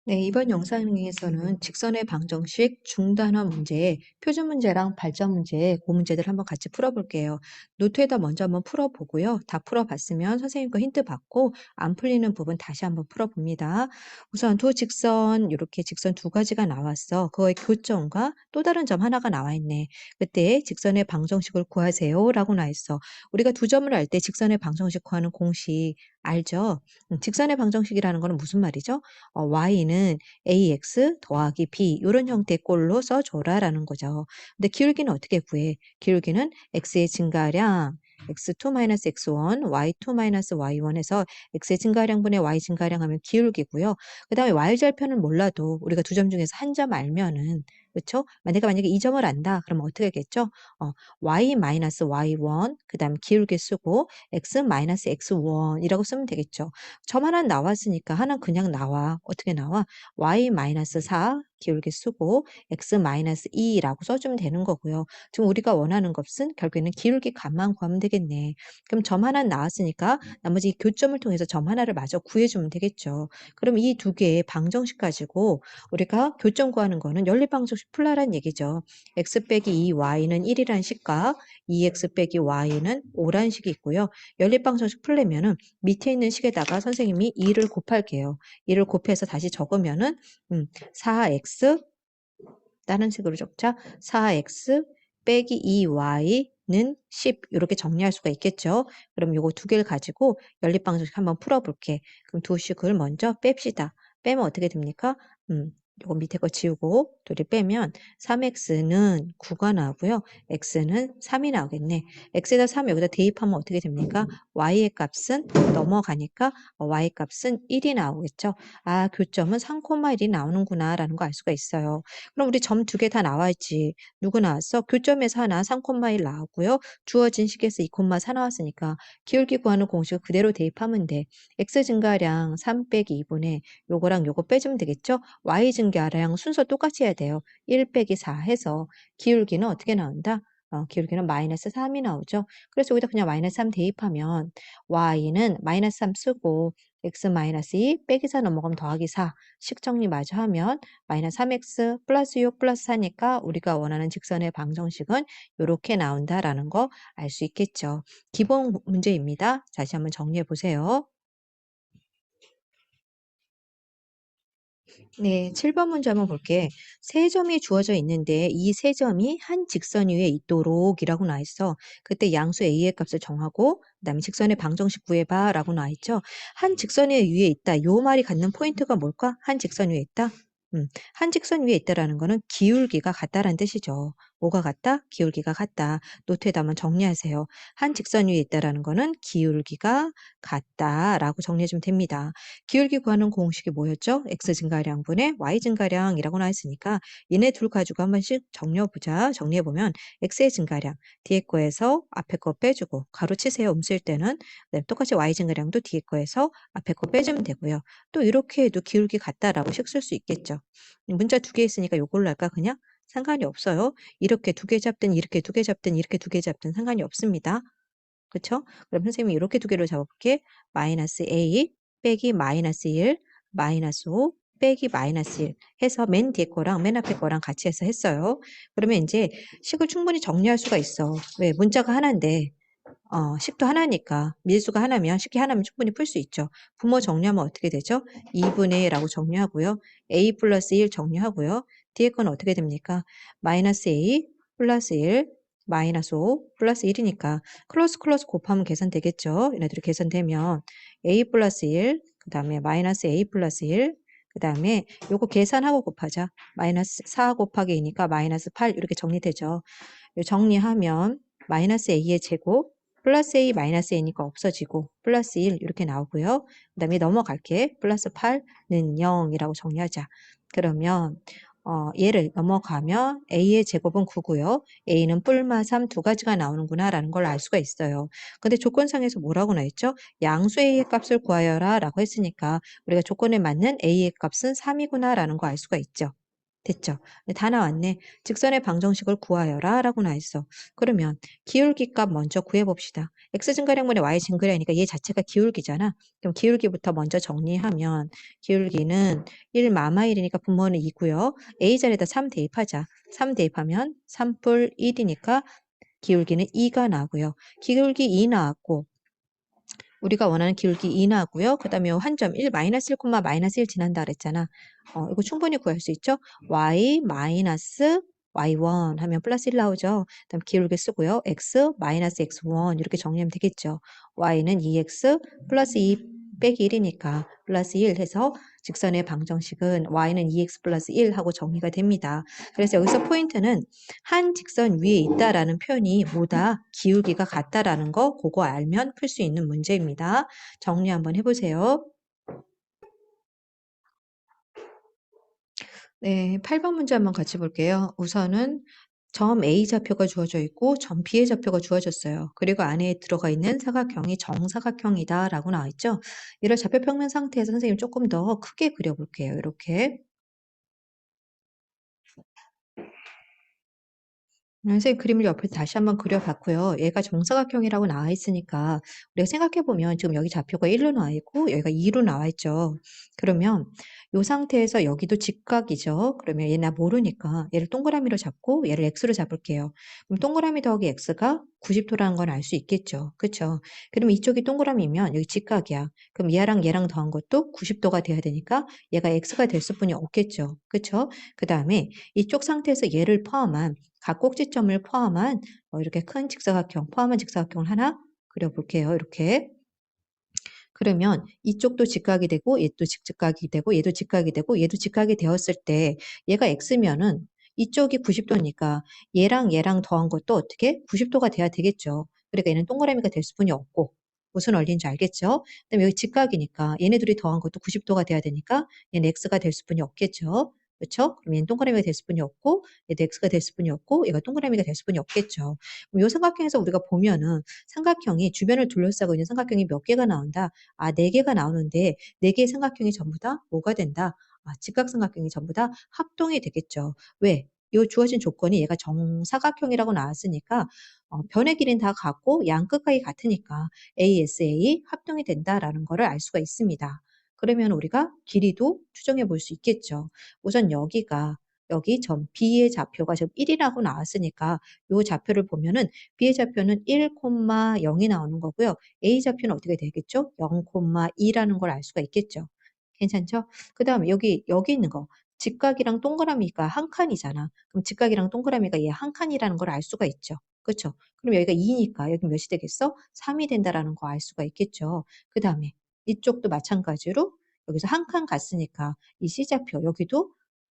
네, 이번 영상에서는 직선의 방정식, 중단화 문제, 표준 문제랑 발전 문제, 그 문제들 한번 같이 풀어볼게요. 노트에다 먼저 한번 풀어보고요. 다 풀어봤으면 선생님 거 힌트 받고 안 풀리는 부분 다시 한번 풀어봅니다. 우선 두 직선, 이렇게 직선 두 가지가 나왔어. 그거의 교점과 또 다른 점 하나가 나와 있네. 그때 직선의 방정식을 구하세요 라고 나와 있어. 우리가 두 점을 알 때 직선의 방정식 구하는 공식 알죠? 직선의 방정식이라는 거는 무슨 말이죠? y는 ax 더하기 b 이런 형태의 꼴로 써줘라라는 거죠. 근데 기울기는 어떻게 구해? 기울기는 x의 증가량 x2 x1, y2 y1 해서 x의 증가량분의 y 증가량 하면 기울기고요. 그 다음에 y절편은 몰라도 우리가 두 점 중에서 한 점 알면은 그렇죠? 내가 만약에 이 점을 안다 그러면 어떻게 하겠죠? y-y1 그 다음 기울기 쓰고 x-x1이라고 쓰면 되겠죠. 점 하나 나왔으니까 하나 그냥 나와. 어떻게 나와? y-4 기울기 쓰고 x-2라고 써주면 되는 거고요. 지금 우리가 원하는 것은 결국에는 기울기 값만 구하면 되겠네. 그럼 점 하나 나왔으니까 나머지 이 교점을 통해서 점 하나를 마저 구해주면 되겠죠. 그럼 이 두 개의 방정식 가지고 우리가 교점 구하는 거는 연립방정식 풀라란 얘기죠. x 빼기 2y는 1이라는 식과 2x 빼기 y는 5라는 식이 있고요. 연립방정식 풀려면은 밑에 있는 식에다가 선생님이 2를 곱할게요. 2를 곱해서 다시 적으면은 4x 다른 식으로 적자 4x 빼기 2y는 10 이렇게 정리할 수가 있겠죠. 그럼 요거 두 개를 가지고 연립방정식 한번 풀어볼게. 그럼 두 식을 먼저 뺍시다. 빼면 어떻게 됩니까? 요거 밑에 거 지우고 둘이 빼면 3x는 9가 나오고요. x는 3이 나오겠네. x에다 3 여기다 대입하면 어떻게 됩니까? y의 값은 넘어가니까 y 값은 1이 나오겠죠. 아, 교점은 3,1이 나오는구나 라는 거 알 수가 있어요. 그럼 우리 점 두 개 다 나와 있지. 누구 나왔어? 교점에서 하나 3,1 나왔고요. 주어진 식에서 2,4 나왔으니까 기울기 구하는 공식을 그대로 대입하면 돼. x 증가량 3 빼기 2분의 요거랑 요거 빼주면 되겠죠? y 증가량 순서 똑같이 해야 돼요. 1 빼기 4 해서 기울기는 어떻게 나온다? 기울기는 마이너스 3이 나오죠. 그래서 여기다 그냥 마이너스 3 대입하면 y는 마이너스 3 쓰고 x 마이너스 2 빼기 4 넘어가면 더하기 4 식 정리 마저 하면 마이너스 3x 플러스 6 플러스 4니까 우리가 원하는 직선의 방정식은 이렇게 나온다라는 거 알 수 있겠죠. 기본 문제입니다. 다시 한번 정리해 보세요. 네, 7번 문제 한번 볼게. 세 점이 주어져 있는데 이 세 점이 한 직선 위에 있도록 이라고 나와 있어. 그때 양수 a의 값을 정하고 그다음에 직선의 방정식 구해봐 라고 나와 있죠. 한 직선 위에 있다. 요 말이 갖는 포인트가 뭘까? 한 직선 위에 있다. 한 직선 위에 있다라는 거는 기울기가 같다라는 뜻이죠. 뭐가 같다? 기울기가 같다. 노트에다 한번 정리하세요. 한 직선 위에 있다라는 거는 기울기가 같다라고 정리해주면 됩니다. 기울기 구하는 공식이 뭐였죠? x 증가량분의 y 증가량이라고 나와 있으니까 얘네 둘 가지고 한 번씩 정리해보자. 정리해보면 x의 증가량 뒤에 거에서 앞에 거 빼주고 가로 치세요. 음수일 때는 그다음에 똑같이 y 증가량도 뒤에 거에서 앞에 거 빼주면 되고요. 또 이렇게 해도 기울기 같다라고 식 쓸 수 있겠죠. 문자 두 개 있으니까 요걸로 할까 그냥? 상관이 없어요. 이렇게 두 개 잡든 이렇게 두 개 잡든 이렇게 두 개 잡든 상관이 없습니다. 그쵸? 그럼 선생님이 이렇게 두 개로 잡아볼게. 마이너스 a 빼기 마이너스 1 마이너스 5 빼기 마이너스 1 해서 맨 뒤에 거랑 맨 앞에 거랑 같이 해서 했어요. 그러면 이제 식을 충분히 정리할 수가 있어. 왜? 문자가 하나인데 식도 하나니까 밀수가 하나면 식이 하나면 충분히 풀 수 있죠. 부모 정리하면 어떻게 되죠? 2분의 라고 정리하고요. a 플러스 1 정리하고요. 뒤에 건 어떻게 됩니까? 마이너스 a 플러스 1 마이너스 5 플러스 1이니까 클로스 곱하면 계산되겠죠. 얘네들이 계산되면 a 플러스 1, 그 다음에 마이너스 a 플러스 1, 그 다음에 요거 계산하고 곱하자. 마이너스 4 곱하기 2니까 마이너스 8 이렇게 정리되죠. 요 정리하면 마이너스 a의 제곱 플러스 a 마이너스 a니까 없어지고 플러스 1 이렇게 나오고요. 그 다음에 넘어갈게. 플러스 8는 0이라고 정리하자. 그러면 얘를 넘어가면 a의 제곱은 9고요. a는 뿔마 3 두 가지가 나오는구나 라는 걸 알 수가 있어요. 근데 조건상에서 뭐라고 나왔죠? 양수 a의 값을 구하여라 라고 했으니까 우리가 조건에 맞는 a의 값은 3이구나 라는 거 알 수가 있죠. 됐죠? 네, 다 나왔네. 직선의 방정식을 구하여라 라고 나와 있어. 그러면 기울기 값 먼저 구해봅시다. x 증가량분의 y 증가량이니까 얘 자체가 기울기잖아. 그럼 기울기부터 먼저 정리하면 기울기는 1 마마 1이니까 분모는 2고요. a 자리에다 3 대입하자. 3 대입하면 3뿔 1이니까 기울기는 2가 나고요. 기울기 2 나왔고 우리가 원하는 기울기 2 나왔고요. 그 다음에 한점 1 마이너스 1, 마이너스 1 지난다 그랬잖아. 이거 충분히 구할 수 있죠. y 마이너스 y1 하면 플러스 1 나오죠. 그다음 기울기 쓰고요. x 마이너스 x1 이렇게 정리하면 되겠죠. y는 2x 플러스 2 빼기 1이니까 플러스 1 해서 직선의 방정식은 y는 2x 플러스 1 하고 정리가 됩니다. 그래서 여기서 포인트는 한 직선 위에 있다라는 표현이 뭐다? 기울기가 같다라는 거 그거 알면 풀 수 있는 문제입니다. 정리 한번 해보세요. 네, 8번 문제 한번 같이 볼게요. 우선은 점 A 좌표가 주어져 있고 점 B의 좌표가 주어졌어요. 그리고 안에 들어가 있는 사각형이 정사각형이다 라고 나와 있죠. 이런 좌표 평면 상태에서 선생님 조금 더 크게 그려볼게요. 이렇게. 선생님 그림을 옆에서 다시 한번 그려봤고요. 얘가 정사각형이라고 나와 있으니까 우리가 생각해보면 지금 여기 좌표가 1로 나와 있고 여기가 2로 나와 있죠. 그러면 이 상태에서 여기도 직각이죠. 그러면 얘 나 모르니까 얘를 동그라미로 잡고 얘를 x로 잡을게요. 그럼 동그라미 더하기 x가 90도라는 건 알 수 있겠죠. 그렇죠? 그러면 이쪽이 동그라미면 여기 직각이야. 그럼 얘랑 얘랑 더한 것도 90도가 돼야 되니까 얘가 x가 될 수뿐이 없겠죠. 그렇죠? 그 다음에 이쪽 상태에서 얘를 포함한 각 꼭지점을 포함한 이렇게 큰 직사각형, 포함한 직사각형을 하나 그려볼게요. 이렇게. 그러면 이쪽도 직각이 되고 얘도 직각이 되고 얘도 직각이 되고 얘도 직각이 되었을 때 얘가 x면은 이쪽이 90도니까 얘랑 얘랑 더한 것도 어떻게 90도가 돼야 되겠죠. 그러니까 얘는 동그라미가 될 수뿐이 없고 무슨 원리인지 알겠죠? 그다음에 여기 직각이니까 얘네들이 더한 것도 90도가 돼야 되니까 얘는 x가 될 수뿐이 없겠죠. 그렇죠? 그럼 얘는 동그라미가 될 수뿐이 없고 얘도 x가 될 수뿐이 없고 얘가 동그라미가 될 수뿐이 없겠죠. 그럼 이 삼각형에서 우리가 보면은 삼각형이 주변을 둘러싸고 있는 삼각형이 몇 개가 나온다? 4개가 나오는데 4개의 삼각형이 전부 다 뭐가 된다? 직각삼각형이 전부 다 합동이 되겠죠. 왜? 이 주어진 조건이 얘가 정사각형이라고 나왔으니까 변의 길이는 다 같고 양 끝각이 같으니까 ASA 합동이 된다라는 거를 알 수가 있습니다. 그러면 우리가 길이도 추정해 볼 수 있겠죠. 우선 여기 점 B의 좌표가 지금 1이라고 나왔으니까 이 좌표를 보면은 B의 좌표는 1, 0이 나오는 거고요. A 좌표는 어떻게 되겠죠? 0,2라는 걸 알 수가 있겠죠. 괜찮죠? 그 다음에 여기 있는 거. 직각이랑 동그라미가 한 칸이잖아. 그럼 직각이랑 동그라미가 얘 한 칸이라는 걸 알 수가 있죠. 그렇죠? 그럼 여기가 2니까 여기 몇이 되겠어? 3이 된다라는 거 알 수가 있겠죠. 그 다음에 이쪽도 마찬가지로 여기서 한 칸 갔으니까 이 C좌표 여기도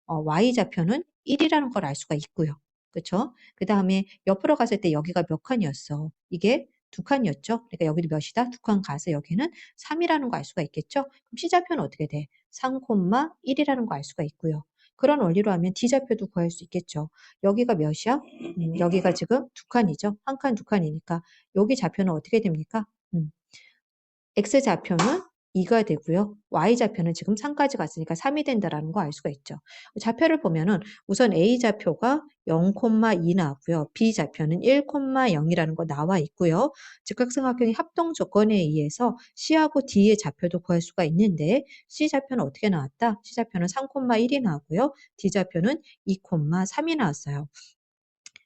Y좌표는 1이라는 걸 알 수가 있고요. 그쵸? 그 다음에 옆으로 갔을 때 여기가 몇 칸이었어? 이게 2칸이었죠? 그러니까 여기도 몇이다? 2칸 가서 여기는 3이라는 거 알 수가 있겠죠? 그럼 C좌표는 어떻게 돼? 3,1이라는 거 알 수가 있고요. 그런 원리로 하면 D좌표도 구할 수 있겠죠. 여기가 몇이야? 여기가 지금 2칸이죠? 한 칸, 2칸이니까 여기 좌표는 어떻게 됩니까? X좌표는 2가 되고요. Y좌표는 지금 3까지 갔으니까 3이 된다라는 거 알 수가 있죠. 좌표를 보면은 우선 A좌표가 0,2 나왔고요. B좌표는 1,0이라는 거 나와 있고요. 직각삼각형의 합동 조건에 의해서 C하고 D의 좌표도 구할 수가 있는데 C좌표는 어떻게 나왔다? C좌표는 3,1이 나왔고요. D좌표는 2,3이 나왔어요.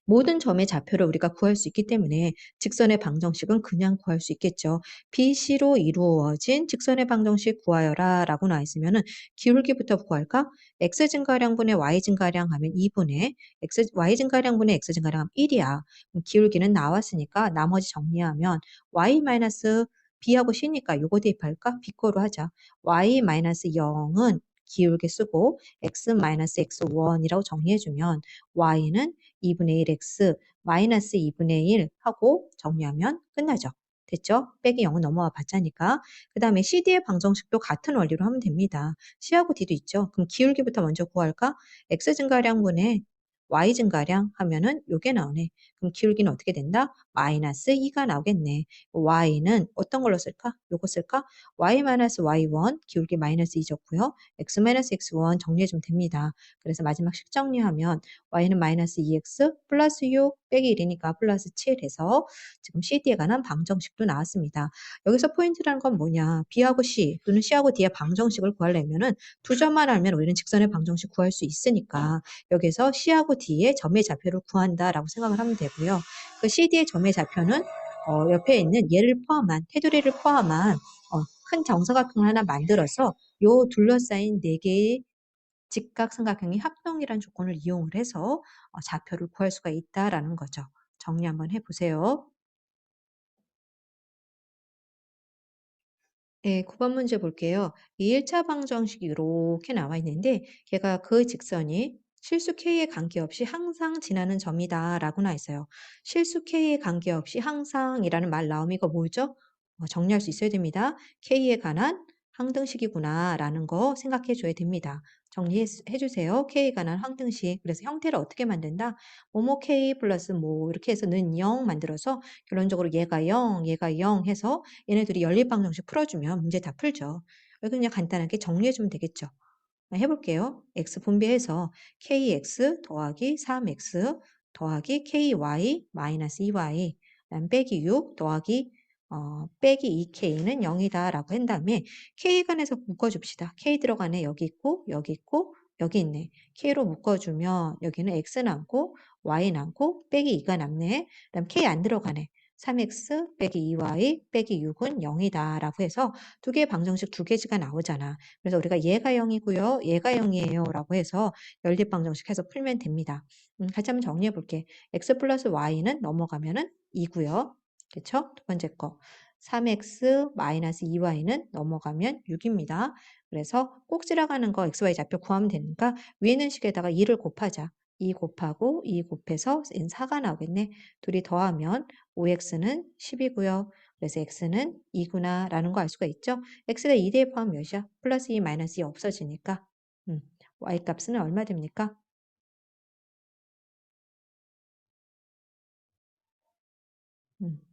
모든 점의 좌표를 우리가 구할 수 있기 때문에 직선의 방정식은 그냥 구할 수 있겠죠. BC로 이루어진 직선의 방정식 구하여라 라고 나와 있으면은 기울기부터 구할까? x 증가량분의 y 증가량 하면 2분의 y 증가량분의 x 증가량 하면 1이야. 그럼 기울기는 나왔으니까 나머지 정리하면 y 마이너스 b하고 c니까 요거 대입할까? b 거로 하자. y 마이너스 0은 기울기 쓰고 x 마이너스 x1이라고 정리해주면 y는 2분의 1x 마이너스 2분의 1 하고 정리하면 끝나죠. 됐죠? 빼기 0은 넘어와 봤자니까. 그 다음에 CD의 방정식도 같은 원리로 하면 됩니다. C하고 D도 있죠. 그럼 기울기부터 먼저 구할까? X 증가량분의 y 증가량 하면은 요게 나오네. 그럼 기울기는 어떻게 된다? 마이너스 2가 나오겠네. y는 어떤 걸로 쓸까? 요거 쓸까? y-y1 기울기 마이너스 2 줬고요. x-x1 정리해주면 됩니다. 그래서 마지막 식정리하면 y는 마이너스 2x 플러스 6 빼기 1이니까 플러스 7 해서 지금 CD에 관한 방정식도 나왔습니다. 여기서 포인트라는 건 뭐냐? B하고 C 또는 C하고 D의 방정식을 구하려면은 두 점만 알면 우리는 직선의 방정식 구할 수 있으니까 여기서 C하고 D의 점의 좌표를 구한다라고 생각을 하면 되고요. 그 CD의 점의 좌표는 옆에 있는 얘를 포함한 테두리를 포함한 큰 정사각형을 하나 만들어서 요 둘러싸인 네 개의 직각삼각형이 합동이라는 조건을 이용을 해서 좌표를 구할 수가 있다라는 거죠. 정리 한번 해보세요. 네, 9번 문제 볼게요. 이 1차 방정식이 이렇게 나와 있는데 걔가 그 직선이 실수 k에 관계없이 항상 지나는 점이다 라고 나와 있어요. 실수 k에 관계없이 항상이라는 말 나오면 이거 뭐죠? 정리할 수 있어야 됩니다. k에 관한 항등식이구나 라는 거 생각해 줘야 됩니다. 정리해 주세요. k에 관한 항등식. 그래서 형태를 어떻게 만든다? 뭐뭐 k 플러스 뭐 이렇게 해서 는 0 만들어서 결론적으로 얘가 0, 얘가 0 해서 얘네들이 연립방정식 풀어주면 문제 다 풀죠. 이거 그냥 간단하게 정리해주면 되겠죠. 해볼게요. x 분배해서 kx 더하기 3x 더하기 ky 마이너스 2y 그다음 빼기 6 더하기 빼기 2k는 0이다 라고 한 다음에 k 간에서 묶어줍시다. k 들어가네. 여기 있고 여기 있고 여기 있네. k로 묶어주면 여기는 x 남고 y 남고 빼기 2가 남네. 그다음 k 안 들어가네. 3x 빼기 2y 빼기 6은 0이다 라고 해서 두 개의 방정식 두 개지가 나오잖아. 그래서 우리가 얘가 0이고요. 얘가 0이에요. 라고 해서 연립방정식 해서 풀면 됩니다. 같이 한번 정리해 볼게. x 플러스 y는 넘어가면은 2고요. 그쵸? 두 번째 거. 3x 마이너스 2y는 넘어가면 6입니다. 그래서 꼭 지나가는 거 xy 좌표 구하면 되니까 위에 있는 식에다가 2를 곱하자. 2 곱하고 2 곱해서 4가 나오겠네. 둘이 더하면 5x는 10이고요. 그래서 x는 2구나 라는 거 알 수가 있죠. x가 2대에 포함 몇이야? 플러스 2 마이너스 2 없어지니까 y 값은 얼마 됩니까?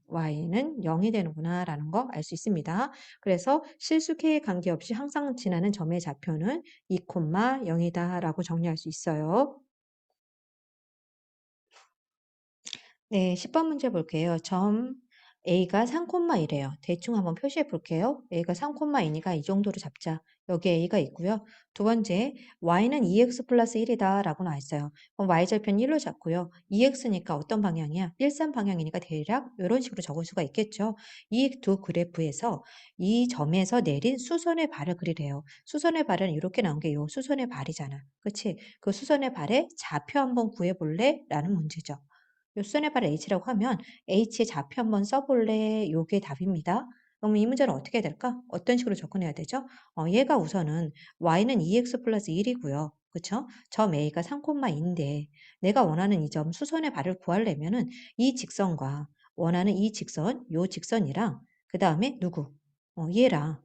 y는 0이 되는구나 라는 거 알 수 있습니다. 그래서 실수 k에 관계없이 항상 지나는 점의 좌표는 2, 0이다 라고 정리할 수 있어요. 네, 10번 문제 볼게요. 점 A가 3,1이에요. 대충 한번 표시해 볼게요. A가 3,2니까 이 정도로 잡자. 여기 A가 있고요. 두 번째, Y는 2X 플러스 1이다 라고 나와 있어요. 그럼 Y절편 1로 잡고요. 2X니까 어떤 방향이야? 일산 방향이니까 대략 이런 식으로 적을 수가 있겠죠. 이 두 그래프에서 이 점에서 내린 수선의 발을 그리래요. 수선의 발은 이렇게 나온 게 이 수선의 발이잖아. 그치? 그 수선의 발의 좌표 한번 구해볼래? 라는 문제죠. 요 수선의 발 H라고 하면 H의 좌표 한번 써볼래? 요게 답입니다. 그럼 이 문제는 어떻게 될까? 어떤 식으로 접근해야 되죠? 얘가 우선은 y는 2x 플러스 1이고요. 그쵸? 점 A가 3,2인데 내가 원하는 이 점 수선의 발을 구하려면은 이 직선과 원하는 이 직선, 요 직선이랑 그 다음에 누구? 얘랑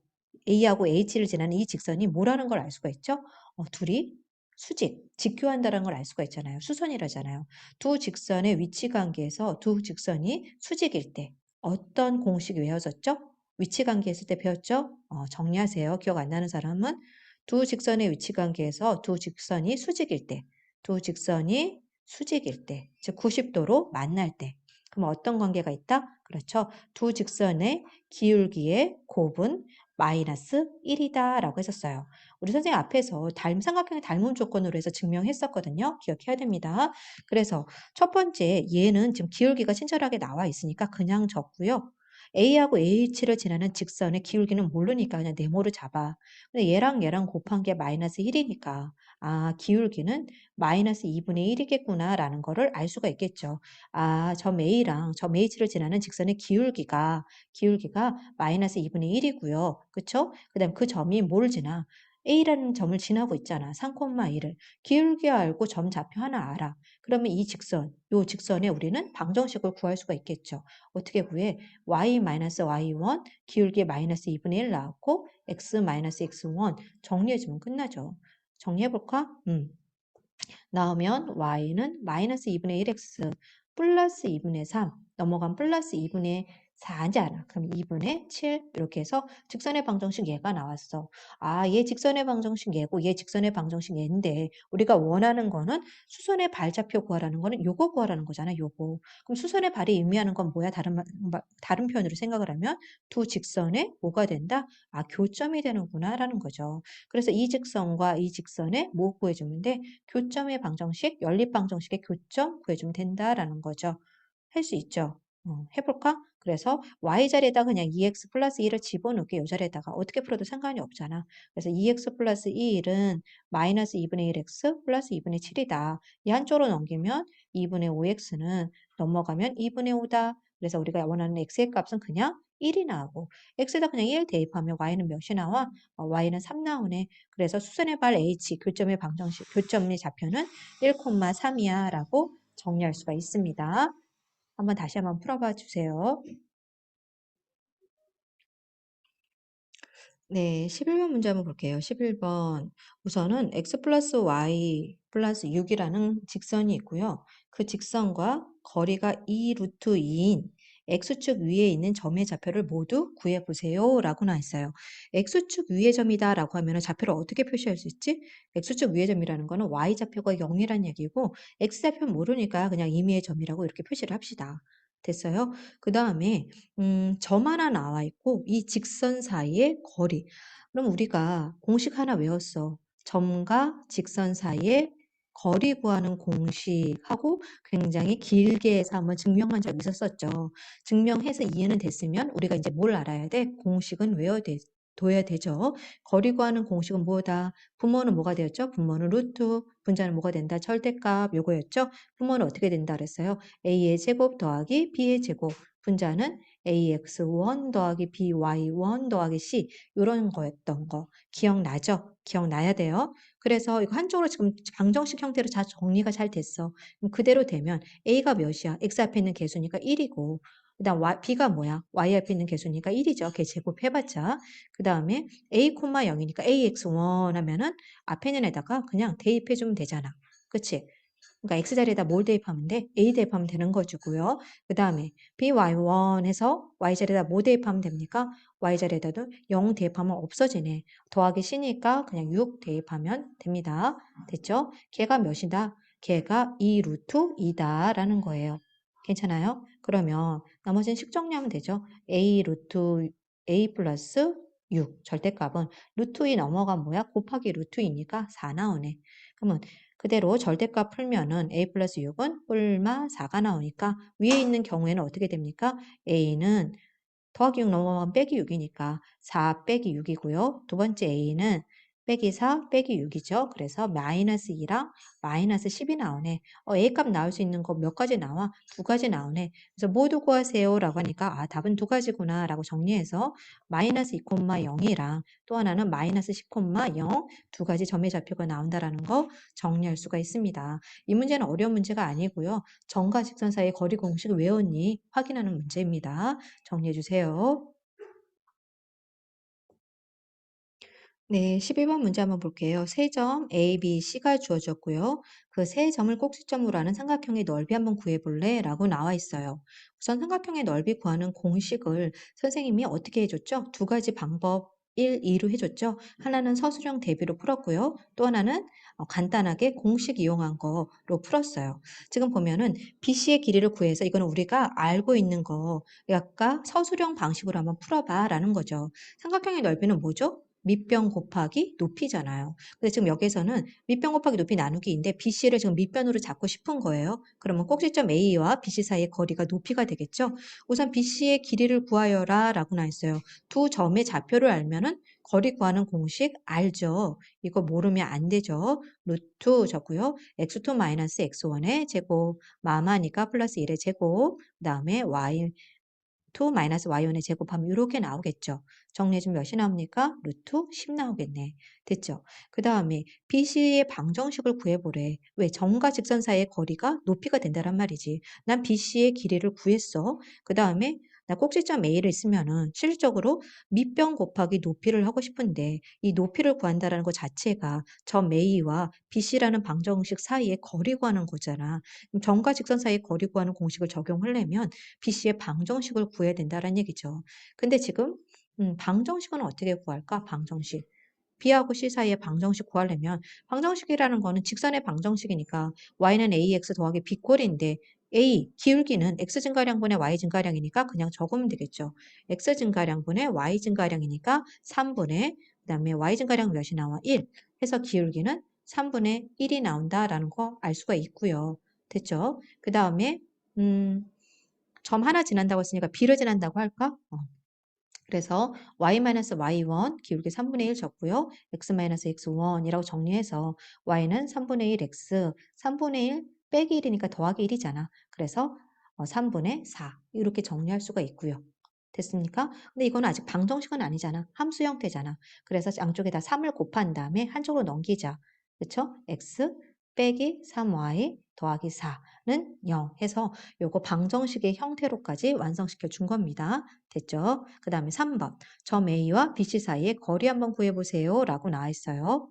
A하고 H를 지나는 이 직선이 뭐라는 걸 알 수가 있죠? 둘이 수직, 직교한다는 걸 알 수가 있잖아요. 수선이라잖아요. 두 직선의 위치 관계에서 두 직선이 수직일 때 어떤 공식이 외워졌죠? 위치 관계 했을 때 배웠죠? 정리하세요. 기억 안 나는 사람은 두 직선의 위치 관계에서 두 직선이 수직일 때, 두 직선이 수직일 때, 즉 90도로 만날 때. 그럼 어떤 관계가 있다? 그렇죠. 두 직선의 기울기의 곱은 마이너스 1이다 라고 했었어요. 우리 선생님 앞에서 삼각형의 닮음 조건으로 해서 증명했었거든요. 기억해야 됩니다. 그래서 첫 번째 얘는 지금 기울기가 친절하게 나와 있으니까 그냥 적고요. A하고 H를 지나는 직선의 기울기는 모르니까 그냥 네모를 잡아. 근데 얘랑 곱한 게 마이너스 1이니까 기울기는 마이너스 2분의 1이겠구나라는 거를 알 수가 있겠죠. 점 A랑 점 H를 지나는 직선의 기울기가 마이너스 2분의 1이고요. 그쵸? 그 다음 그 점이 뭘 지나? A라는 점을 지나고 있잖아. 3,1을. 기울기 알고 점 좌표 하나 알아. 그러면 이 직선, 요 직선에 우리는 방정식을 구할 수가 있겠죠. 어떻게 구해? y-y1 기울기 마이너스 2분의 1 나왔고 x-x1 정리해주면 끝나죠. 정리해볼까? 나오면 y는 마이너스 2분의 1x 플러스 2분의 3 넘어간 플러스 2분의 4지 않아. 그럼 2분의 7 이렇게 해서 직선의 방정식 얘가 나왔어. 아, 얘 직선의 방정식 얘고 얘 직선의 방정식 얘인데 우리가 원하는 거는 수선의 발좌표 구하라는 거는 요거 구하라는 거잖아. 요거. 그럼 수선의 발이 의미하는 건 뭐야? 다른 표현으로 생각을 하면 두 직선의 뭐가 된다? 아, 교점이 되는구나라는 거죠. 그래서 이 직선과 이 직선의 뭐 구해주면 돼? 교점의 방정식, 연립 방정식의 교점 구해주면 된다라는 거죠. 할 수 있죠. 해볼까? 그래서 y자리에다가 그냥 2x 플러스 1을 집어넣게 이 자리에다가 어떻게 풀어도 상관이 없잖아. 그래서 2x 플러스 1은 마이너스 2분의 1x 플러스 2분의 7이다. 이 한쪽으로 넘기면 2분의 5x는 넘어가면 2분의 5다. 그래서 우리가 원하는 x의 값은 그냥 1이 나오고 x에다 그냥 1 대입하면 y는 몇이 나와? y는 3 나오네. 그래서 수선의 발 h 교점의 방정식 교점의 좌표는 1,3이야 라고 정리할 수가 있습니다. 한번 다시 한번 풀어봐 주세요. 네, 11번 문제 한번 볼게요. 11번. 우선은 x 플러스 y 플러스 6이라는 직선이 있고요. 그 직선과 거리가 2 루트 2인 x축 위에 있는 점의 좌표를 모두 구해보세요. 라고 나와 있어요. x축 위의 점이다 라고 하면 좌표를 어떻게 표시할 수 있지? x축 위의 점이라는 거는 y좌표가 0이란 얘기고 x좌표는 모르니까 그냥 임의의 점이라고 이렇게 표시를 합시다. 됐어요? 그 다음에 점 하나 나와 있고 이 직선 사이의 거리. 그럼 우리가 공식 하나 외웠어. 점과 직선 사이의 거리 구하는 공식하고 굉장히 길게 해서 한번 증명한 적이 있었었죠. 증명해서 이해는 됐으면 우리가 이제 뭘 알아야 돼? 공식은 둬야 되죠. 거리 구하는 공식은 뭐다? 분모는 뭐가 되었죠? 분모는 루트, 분자는 뭐가 된다? 절대값 요거였죠. 분모는 어떻게 된다 그랬어요? a의 제곱 더하기 b의 제곱, 분자는 ax1 더하기 by1 더하기 c 이런 거였던 거 기억나죠? 기억나야 돼요. 그래서 이거 한쪽으로 지금 방정식 형태로 다 정리가 잘 됐어. 그럼 그대로 되면 a가 몇이야? x 앞에 있는 개수니까 1이고 그다음 b가 뭐야? y 앞에 있는 개수니까 1이죠. 걔 제곱해봤자. 그 다음에 a, 0이니까 ax1 하면은 앞에 있는 에다가 그냥 대입해주면 되잖아. 그치? 그러니까 x자리에다 뭘 대입하면 돼? a 대입하면 되는 거고요. 그 다음에 by1 해서 y자리에다 뭐 대입하면 됩니까? y자리에다도 0 대입하면 없어지네. 더하기 c니까 그냥 6 대입하면 됩니다. 됐죠? 걔가 몇이다? 걔가 2 루트 2다 라는 거예요. 괜찮아요? 그러면 나머지는 식 정리하면 되죠. a 루트 a 플러스 6 절대값은 루트 2 넘어가면 뭐야? 곱하기 루트 2니까 4 나오네. 그러면 그대로 절대값 풀면은 a 플러스 6은 뿔마 4가 나오니까 위에 있는 경우에는 어떻게 됩니까? a는 더하기 6 넘어가면 빼기 6이니까 4 빼기 6이고요. 두 번째 a는 빼기 4 빼기 6이죠. 그래서 마이너스 2랑 마이너스 10이 나오네. a 값 나올 수 있는 거 몇 가지 나와? 두 가지 나오네. 그래서 모두 구하세요 라고 하니까 아 답은 두 가지구나 라고 정리해서 마이너스 2,0이랑 또 하나는 마이너스 10,0 두 가지 점의 좌표가 나온다라는 거 정리할 수가 있습니다. 이 문제는 어려운 문제가 아니고요. 점과 직선 사이의 거리 공식을 외웠니? 확인하는 문제입니다. 정리해 주세요. 네, 11번 문제 한번 볼게요. 세 점 A, B, C가 주어졌고요. 그 세 점을 꼭지점으로 하는 삼각형의 넓이 한번 구해볼래? 라고 나와 있어요. 우선 삼각형의 넓이 구하는 공식을 선생님이 어떻게 해줬죠? 두 가지 방법 1, 2로 해줬죠. 하나는 서술형 대비로 풀었고요. 또 하나는 간단하게 공식 이용한 거로 풀었어요. 지금 보면은 BC의 길이를 구해서 이거는 우리가 알고 있는 거, 약간 서술형 방식으로 한번 풀어봐 라는 거죠. 삼각형의 넓이는 뭐죠? 밑변 곱하기 높이잖아요. 근데 지금 여기서는 밑변 곱하기 높이 나누기인데 BC를 지금 밑변으로 잡고 싶은 거예요. 그러면 꼭지점 A와 BC 사이의 거리가 높이가 되겠죠. 우선 BC의 길이를 구하여라 라고 나 있어요. 두 점의 좌표를 알면은 거리 구하는 공식 알죠. 이거 모르면 안 되죠. 루트 적고요. x2 마이너스 x1의 제곱 마마니까 플러스 1의 제곱 그 다음에 y 2 마이너스 y1의 제곱하면 이렇게 나오겠죠. 정리해주면 몇이 나옵니까? 루트 10 나오겠네. 됐죠? 그 다음에 BC의 방정식을 구해보래. 왜? 점과 직선 사이의 거리가 높이가 된다란 말이지. 난 BC의 길이를 구했어. 그 다음에 나 꼭지점 A를 있으면은 실질적으로 밑변 곱하기 높이를 하고 싶은데 이 높이를 구한다라는 것 자체가 점 A와 BC라는 방정식 사이의 거리 구하는 거잖아. 그럼 점과 직선 사이의 거리 구하는 공식을 적용하려면 BC의 방정식을 구해야 된다는 얘기죠. 근데 지금 방정식은 어떻게 구할까? 방정식. B하고 C 사이의 방정식 구하려면 방정식이라는 거는 직선의 방정식이니까 y는 ax 더하기 b 꼴인데 a 기울기는 x 증가량분의 y 증가량이니까 그냥 적으면 되겠죠. x 증가량분의 y 증가량이니까 3분의 그다음에 y 증가량 몇이 나와? 1 해서 기울기는 3분의 1이 나온다라는 거 알 수가 있고요. 됐죠? 그 다음에 점 하나 지난다고 했으니까 b를 지난다고 할까? 그래서 y-y1 기울기 3분의 1 적고요. x-x1이라고 정리해서 y는 3분의 1 x, 3분의 1 빼기 1이니까 더하기 1이잖아. 그래서 3분의 4 이렇게 정리할 수가 있고요. 됐습니까? 근데 이거는 아직 방정식은 아니잖아. 함수 형태잖아. 그래서 양쪽에다 3을 곱한 다음에 한쪽으로 넘기자. 그쵸? x 빼기 3y 더하기 4는 0 해서 요거 방정식의 형태로까지 완성시켜 준 겁니다. 됐죠? 그 다음에 3번. 점 A와 BC 사이의 거리 한번 구해보세요. 라고 나와 있어요.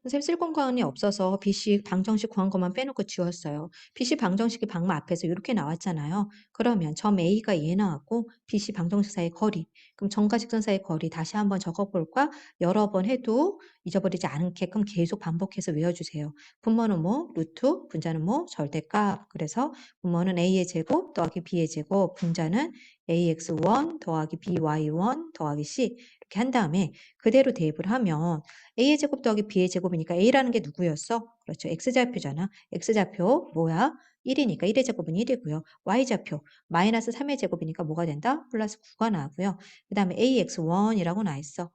선생님 쓸 공간이 없어서 BC 방정식 구한 것만 빼놓고 지웠어요. BC 방정식이 방금 앞에서 이렇게 나왔잖아요. 그러면 점 A가 얘 나왔고 BC 방정식 사이의 거리. 그럼 점과 직선 사이의 거리 다시 한번 적어볼까? 여러 번 해도 잊어버리지 않게끔 계속 반복해서 외워주세요. 분모는 뭐? 루트, 분자는 뭐? 절대값. 그래서 분모는 A의 제곱 더하기 B의 제곱, 분자는 AX1 더하기 BY1 더하기 C 이렇게 한 다음에 그대로 대입을 하면 A의 제곱 더하기 B의 제곱이니까 A라는 게 누구였어? 그렇죠. X좌표잖아. X좌표 뭐야? 1이니까 1의 제곱은 1이고요. Y좌표 마이너스 3의 제곱이니까 뭐가 된다? 플러스 9가 나오고요. 그 다음에 AX1이라고 나와 있어.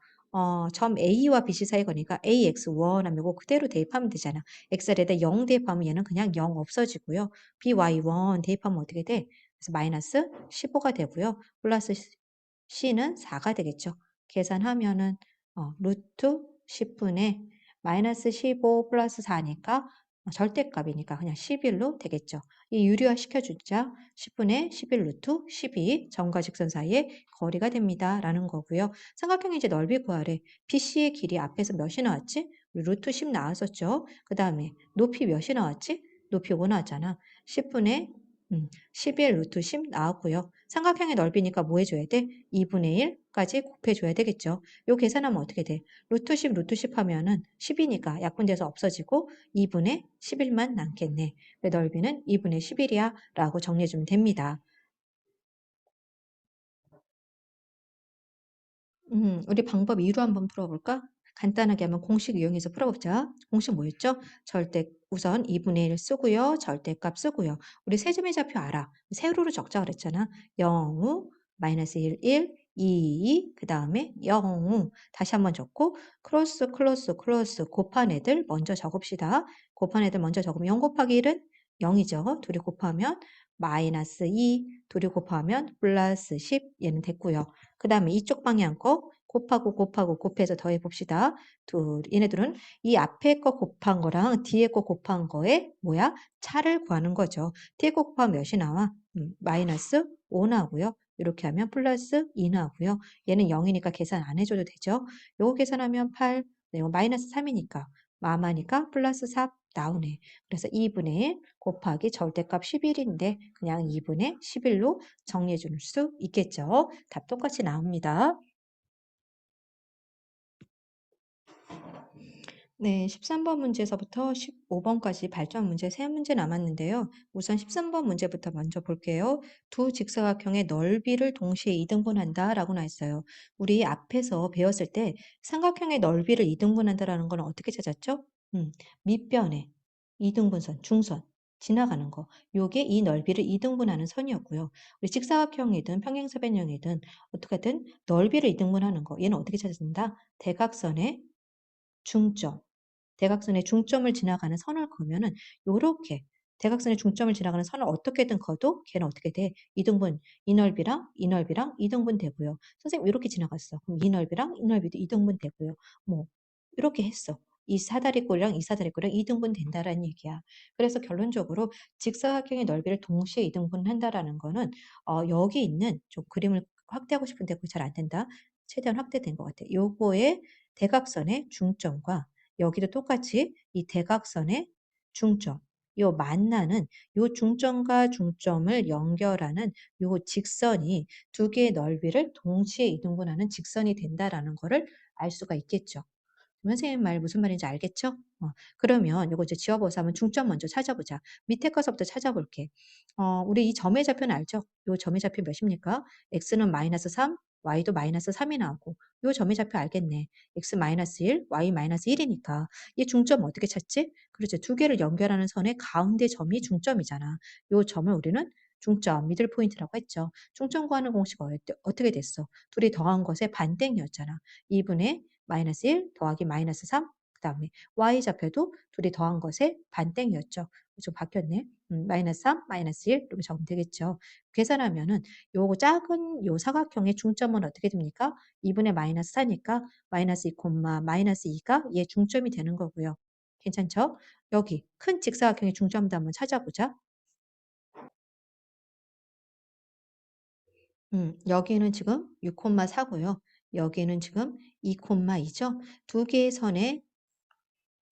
점 A와 BC 사이 거니까 AX1 하면 이거 그대로 대입하면 되잖아. X에다 0 대입하면 얘는 그냥 0 없어지고요. BY1 대입하면 어떻게 돼? 그래서 마이너스 15가 되고요. 플러스 C는 4가 되겠죠. 계산하면은 루트 10분의 마이너스 15 플러스 4니까 절대값이니까 그냥 11로 되겠죠. 이 유리화 시켜주자 10분의 11 루트 12 점과 직선 사이의 거리가 됩니다. 라는 거고요. 삼각형의 이제 넓이 구하래. BC의 길이 앞에서 몇이 나왔지? 루트 10 나왔었죠. 그 다음에 높이 몇이 나왔지? 높이 5 나왔잖아. 10분의 11 루트 10 나왔고요. 삼각형의 넓이니까 뭐 해줘야 돼? 2분의 1까지 곱해줘야 되겠죠. 요 계산하면 어떻게 돼? 루트 10, 루트 10 하면은 10이니까 약분돼서 없어지고 2분의 11만 남겠네. 그 넓이는 2분의 11이야 라고 정리해주면 됩니다. 우리 방법 2로 한번 풀어볼까? 간단하게 한번 공식 이용해서 풀어보자. 공식 뭐였죠? 우선 2분의 1 쓰고요. 절대값 쓰고요. 우리 세점의 좌표 알아. 세로로 적자 그랬잖아. 0, 마이너스 1, 1, 2, 그 다음에 0. 다시 한번 적고 크로스 곱한 애들 먼저 적읍시다. 곱한 애들 먼저 적으면 0 곱하기 1은 0이죠. 둘이 곱하면 마이너스 2, 둘이 곱하면 플러스 10 얘는 됐고요. 그 다음에 이쪽 방향 거 곱하고 곱해서 더해 봅시다. 얘네들은 이 앞에 거 곱한 거랑 뒤에 거 곱한 거에 뭐야? 차를 구하는 거죠. 뒤에 거 곱하면 몇이 나와? 마이너스 5 나오고요. 이렇게 하면 플러스 2 나오고요. 얘는 0이니까 계산 안 해줘도 되죠. 요거 계산하면 8, 이거 마이너스 3이니까 마마니까 플러스 4 나오네. 그래서 2분의 1 곱하기 절대값 11인데 그냥 2분의 11로 정리해 줄 수 있겠죠. 답 똑같이 나옵니다. 네, 13번 문제에서부터 15번까지 발전 문제 3문제 남았는데요. 우선 13번 문제부터 먼저 볼게요. 두 직사각형의 넓이를 동시에 이등분한다 라고 나와 있어요. 우리 앞에서 배웠을 때 삼각형의 넓이를 이등분한다라는 건 어떻게 찾았죠? 밑변에 이등분선, 중선 지나가는 거. 요게 이 넓이를 이등분하는 선이었고요. 우리 직사각형이든 평행사변형이든 어떻게든 넓이를 이등분하는 거. 얘는 어떻게 찾는다? 대각선의 중점. 대각선의 중점을 지나가는 선을 그으면은 요렇게 대각선의 중점을 지나가는 선을 어떻게든 그어도 걔는 어떻게 돼? 이등분, 이 넓이랑 이등분 되고요. 선생님 이렇게 지나갔어. 그럼 이 넓이랑 이 넓이도 이등분 되고요. 뭐 이렇게 했어. 이 사다리꼴이랑 이 사다리꼴이랑 이등분 된다라는 얘기야. 그래서 결론적으로 직사각형의 넓이를 동시에 이등분한다라는 거는 여기 있는 좀 그림을 확대하고 싶은데 그게 잘 안 된다. 최대한 확대된 것 같아. 요거의 대각선의 중점과 여기도 똑같이 이 대각선의 중점, 요 만나는 요 중점과 중점을 연결하는 요 직선이 두 개의 넓이를 동시에 이등분하는 직선이 된다라는 거를 알 수가 있겠죠. 선생님 말 무슨 말인지 알겠죠? 그러면 요거 이제 지워보자 하면 중점 먼저 찾아보자. 밑에 거서부터 찾아볼게. 우리 이 점의 좌표는 알죠? 요 점의 좌표 몇입니까? x는 -3, y도 -3이 나오고 요 점의 좌표 알겠네. x -1, y -1이니까 이 중점 어떻게 찾지? 그렇죠. 두 개를 연결하는 선의 가운데 점이 중점이잖아. 요 점을 우리는 중점, 미들 포인트라고 했죠. 중점 구하는 공식 어떻게 됐어? 둘이 더한 것의 반땡이었잖아. 2분의 -1 더하기 -3 그다음에 y좌표도 둘이 더한 것의 반땡이었죠. 좀 바뀌었네. -3, -1 이렇게 적으면 되겠죠. 계산하면은 요거 작은 요 사각형의 중점은 어떻게 됩니까? 2분의 -4니까 -2, -2가 얘 중점이 되는 거고요. 괜찮죠? 여기 큰 직사각형의 중점도 한번 찾아보자. 여기는 지금 6,4고요. 여기는 지금 2,2죠. 두 개의 선의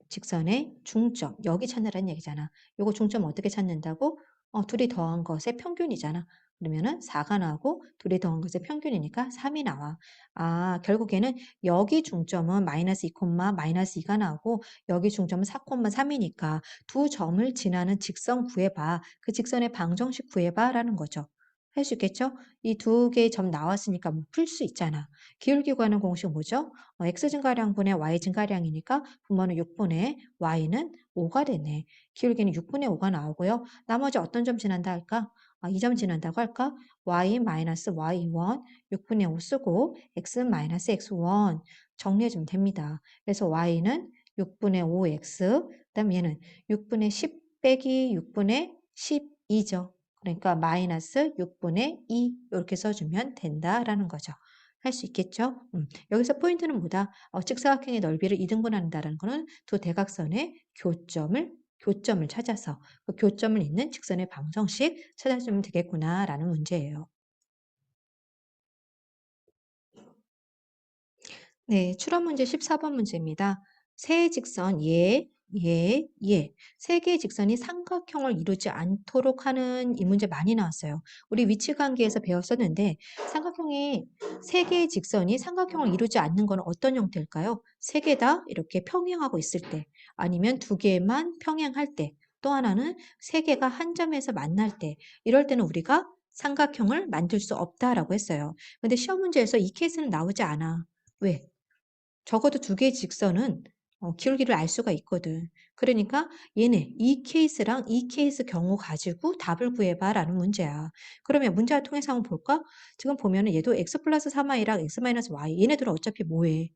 직선의 중점, 여기 찾느라는 얘기잖아. 요거 중점 어떻게 찾는다고? 둘이 더한 것의 평균이잖아. 그러면은 4가 나오고 둘이 더한 것의 평균이니까 3이 나와. 아, 결국에는 여기 중점은 -2, -2가 나오고 여기 중점은 4,3이니까 두 점을 지나는 직선 구해봐. 그 직선의 방정식 구해봐라는 거죠. 할 수 있겠죠? 이 두 개의 점 나왔으니까 뭐 풀 수 있잖아. 기울기 구하는 공식 뭐죠? x 증가량분의 y 증가량이니까 분모는 6분의 y는 5가 되네. 기울기는 6분의 5가 나오고요. 나머지 어떤 점 지난다 할까? 이 점 지난다고 할까? y 마이너스 y1 6분의 5 쓰고 x 마이너스 x1 정리해주면 됩니다. 그래서 y는 6분의 5x 그다음 얘는 6분의 10 빼기 6분의 12죠. 그러니까 마이너스 6분의 2 이렇게 써주면 된다라는 거죠. 할 수 있겠죠? 여기서 포인트는 뭐다? 직사각형의 넓이를 이등분한다는 거는 두 대각선의 교점을 찾아서 그 교점을 잇는 직선의 방정식 찾아주면 되겠구나라는 문제예요. 네, 출원 문제 14번 문제입니다. 세 직선 세 개의 직선이 삼각형을 이루지 않도록 하는 이 문제 많이 나왔어요. 우리 위치관계에서 배웠었는데 삼각형이 세 개의 직선이 삼각형을 이루지 않는 건 어떤 형태일까요? 세 개 다 이렇게 평행하고 있을 때 아니면 두 개만 평행할 때 또 하나는 세 개가 한 점에서 만날 때 이럴 때는 우리가 삼각형을 만들 수 없다라고 했어요. 근데 시험 문제에서 이 케이스는 나오지 않아. 왜? 적어도 두 개의 직선은 기울기를 알 수가 있거든. 그러니까 얘네 이 케이스랑 이 케이스 경우 가지고 답을 구해봐라는 문제야. 그러면 문제를 통해서 한번 볼까? 지금 보면은 얘도 x 플러스 3y랑 x 마이너스 y 얘네들은 어차피 뭐해?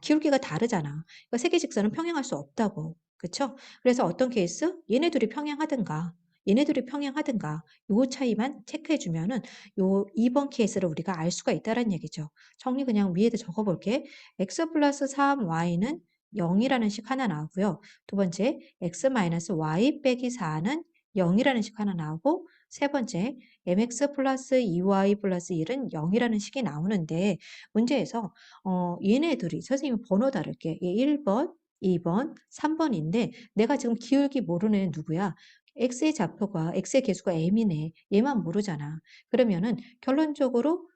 기울기가 다르잖아. 그러니까 세개 직선은 평행할 수 없다고. 그쵸? 그래서 어떤 케이스? 얘네들이 평행하든가 얘네들이 평행하든가 요 차이만 체크해주면은 요 2번 케이스를 우리가 알 수가 있다는 얘기죠. 정리 그냥 위에다 적어볼게. x 플러스 3y는 0이라는 식 하나 나오고요. 두 번째, x 마이너스 y 빼기 4는 0이라는 식 하나 나오고, 세 번째, mx 플러스 2y 플러스 1은 0이라는 식이 나오는데, 문제에서, 얘네들이, 선생님 번호 다를게. 얘 1번, 2번, 3번인데, 내가 지금 기울기 모르는 애는 누구야? x의 좌표가, x의 개수가 m이네. 얘만 모르잖아. 그러면은 결론적으로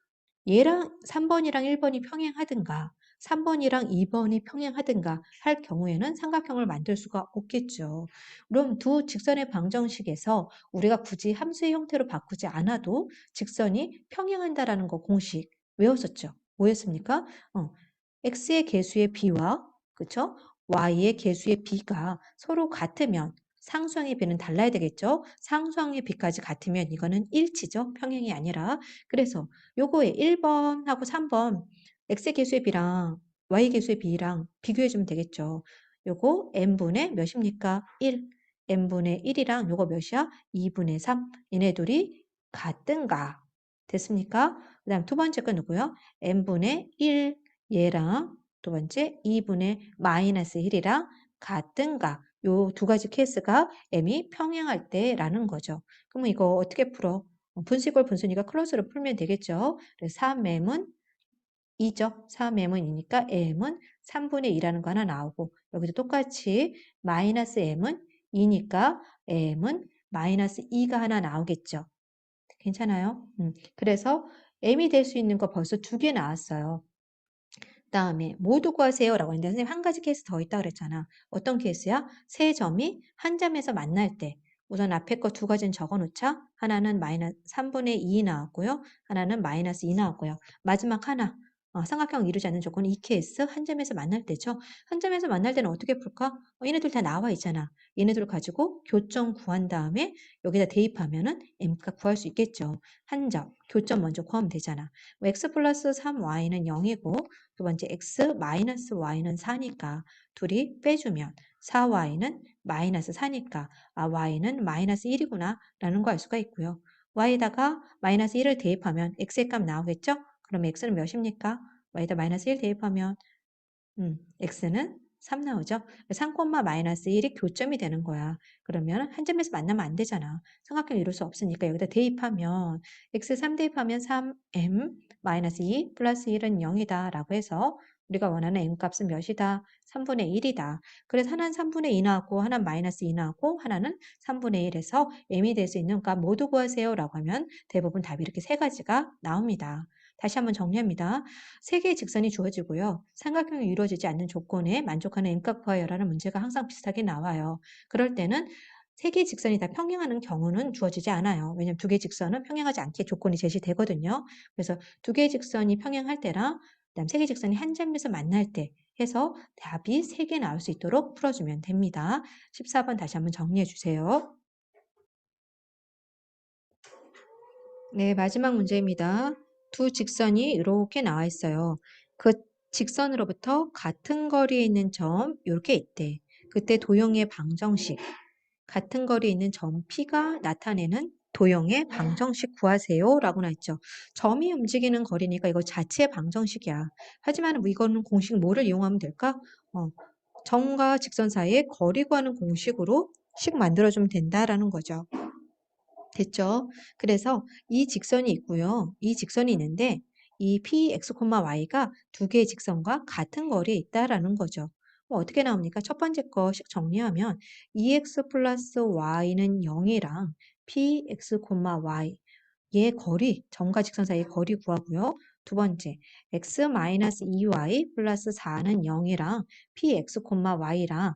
얘랑 3번이랑 1번이 평행하든가 3번이랑 2번이 평행하든가 할 경우에는 삼각형을 만들 수가 없겠죠. 그럼 두 직선의 방정식에서 우리가 굳이 함수의 형태로 바꾸지 않아도 직선이 평행한다라는 거 공식 외웠었죠. 뭐였습니까? x의 개수의 b와 그쵸? y의 개수의 b가 서로 같으면 상수항의 b는 달라야 되겠죠? 상수항의 b까지 같으면 이거는 일치죠. 평행이 아니라. 그래서 요거에 1번하고 3번 x의 개수의 b랑 y의 개수의 b랑 비교해 주면 되겠죠. 요거 n분의 몇입니까? 1. n분의 1이랑 요거 몇이야? 2분의 3. 얘네 둘이 같은가? 됐습니까? 그 다음 두 번째 거 누구요? n분의 1 얘랑 두 번째 2분의 마이너스 1이랑 같든가 요 두 가지 케이스가 m이 평행할 때라는 거죠. 그러면 이거 어떻게 풀어? 분수이꼴 분수니까 클로즈로 풀면 되겠죠. 그래서 3m은 2죠. 3m은 2니까 m은 3분의 2라는 거 하나 나오고 여기도 똑같이 마이너스 m은 2니까 m은 마이너스 2가 하나 나오겠죠. 괜찮아요? 그래서 m이 될 수 있는 거 벌써 두 개 나왔어요. 다음에 모두 구하세요라고 했는데 선생님 한 가지 케이스 더 있다 그랬잖아. 어떤 케이스야? 세 점이 한 점에서 만날 때. 우선 앞에 거 두 가지는 적어 놓자. 하나는 마이너스 3분의 2 나왔고요. 하나는 마이너스 2 나왔고요. 마지막 하나. 삼각형 이루지 않는 조건은 이 케이스 한 점에서 만날 때죠. 한 점에서 만날 때는 어떻게 풀까? 얘네들 다 나와 있잖아. 얘네들 가지고 교점 구한 다음에 여기다 대입하면은 m값 구할 수 있겠죠. 한 점, 교점 먼저 구하면 되잖아. x 플러스 3y는 0이고 두 번째 x 마이너스 y는 4니까 둘이 빼주면 4y는 마이너스 4니까 y는 마이너스 1이구나 라는 거 알 수가 있고요. y에다가 마이너스 1을 대입하면 x의 값 나오겠죠? 그럼 x는 몇입니까? y에다 마이너스 1 대입하면 x는 3 나오죠? 3, 마이너스 1이 교점이 되는 거야. 그러면 한 점에서 만나면 안 되잖아. 삼각형 이룰 수 없으니까 여기다 대입하면 x 3 대입하면 3m 마이너스 2 플러스 1은 0이다 라고 해서 우리가 원하는 m 값은 몇이다? 3분의 1이다. 그래서 하나는 3분의 2 나왔고 하나는 마이너스 2 나왔고 하나는 3분의 1에서 m이 될 수 있는 값 모두 구하세요 라고 하면 대부분 답이 이렇게 세 가지가 나옵니다. 다시 한번 정리합니다. 세 개의 직선이 주어지고요. 삼각형이 이루어지지 않는 조건에 만족하는 m값 구하여라는 문제가 항상 비슷하게 나와요. 그럴 때는 세 개의 직선이 다 평행하는 경우는 주어지지 않아요. 왜냐하면 두 개의 직선은 평행하지 않게 조건이 제시되거든요. 그래서 두 개의 직선이 평행할 때랑 그다음 세 개의 직선이 한 점에서 만날 때 해서 답이 세 개 나올 수 있도록 풀어주면 됩니다. 14번 다시 한번 정리해 주세요. 네, 마지막 문제입니다. 두 직선이 이렇게 나와 있어요. 그 직선으로부터 같은 거리에 있는 점 이렇게 있대. 그때 도형의 방정식, 같은 거리에 있는 점 P가 나타내는 도형의 방정식 구하세요 라고 나있죠. 점이 움직이는 거리니까 이거 자체의 방정식이야. 하지만 뭐 이거는 공식 뭐를 이용하면 될까? 점과 직선 사이의 거리 구하는 공식으로 식 만들어주면 된다라는 거죠. 됐죠? 그래서 이 직선이 있고요. 이 직선이 있는데 이 px, y가 두 개의 직선과 같은 거리에 있다라는 거죠. 어떻게 나옵니까? 첫 번째 거식 정리하면 2x 플러스 y는 0이랑 px, y 얘 거리, 점과 직선 사이의 거리 구하고요. 두 번째, x 마이너스 2y 플러스 4는 0이랑 px, y랑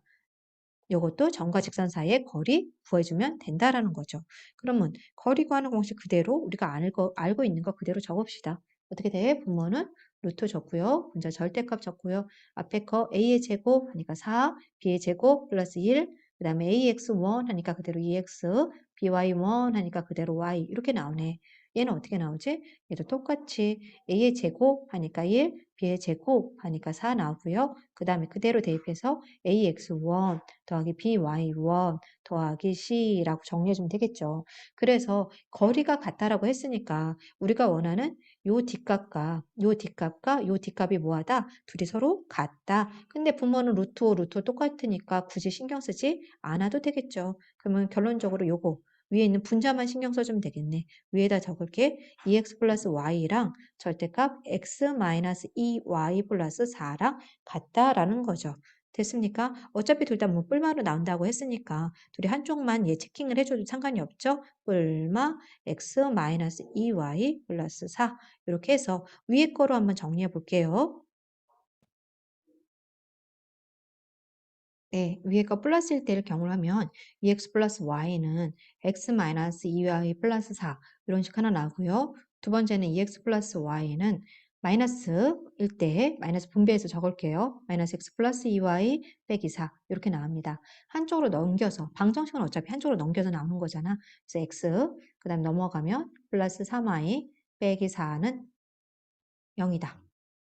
요것도 점과 직선 사이의 거리 구해주면 된다라는 거죠. 그러면 거리 구하는 공식 그대로 우리가 알고 있는 거 그대로 적읍시다. 어떻게 돼? 분모는 루트 적고요. 분자 절대값 적고요. 앞에 거 a의 제곱 하니까 4, b의 제곱 플러스 1, 그 다음에 ax1 하니까 그대로 2x, by1 하니까 그대로 y 이렇게 나오네. 얘는 어떻게 나오지? 얘도 똑같이 a의 제곱 하니까 1, b의 제곱 하니까 4 나오고요. 그 다음에 그대로 대입해서 ax1 더하기 by1 더하기 c라고 정리해주면 되겠죠. 그래서 거리가 같다라고 했으니까 우리가 원하는 요 뒷값과 요 뒷값과 요 뒷값이 뭐하다? 둘이 서로 같다. 근데 분모는 루트 5, 루트 5 똑같으니까 굳이 신경 쓰지 않아도 되겠죠. 그러면 결론적으로 요거 위에 있는 분자만 신경 써주면 되겠네. 위에다 적을게. 2x 플러스 y랑 절대값 x 마이너스 2y 플러스 4랑 같다라는 거죠. 됐습니까? 어차피 둘 다 뭐 뿔마로 나온다고 했으니까 둘이 한쪽만 얘 체킹을 해줘도 상관이 없죠? 뿔마 x 마이너스 2y 플러스 4 이렇게 해서 위에 거로 한번 정리해 볼게요. 네, 위에 거 플러스일 때를 경우로 하면 2x 플러스 y는 x 마이너스 2y 플러스 4 이런 식 하나 나오고요. 두 번째는 2x 플러스 y는 마이너스일 때 마이너스 분배해서 적을게요. 마이너스 x 플러스 2y 빼기 4 이렇게 나옵니다. 한쪽으로 넘겨서 방정식은 어차피 한쪽으로 넘겨서 나오는 거잖아. 그래서 x 그 다음 넘어가면 플러스 3y 빼기 4는 0이다.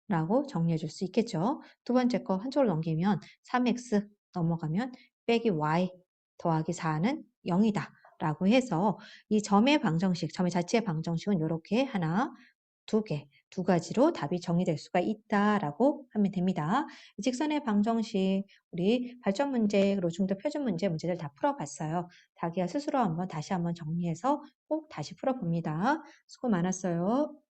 라고 정리해 줄 수 있겠죠. 두 번째 거 한쪽으로 넘기면 3x 넘어가면 빼기 y 더하기 4는 0이다. 라고 해서 이 점의 방정식, 점의 자체의 방정식은 이렇게 하나, 두 개, 두 가지로 답이 정의될 수가 있다라고 하면 됩니다. 이 직선의 방정식 우리 발전 문제 그리고 중도 표준 문제들 다 풀어봤어요. 자기가 스스로 한번 다시 한번 정리해서 꼭 다시 풀어봅니다. 수고 많았어요.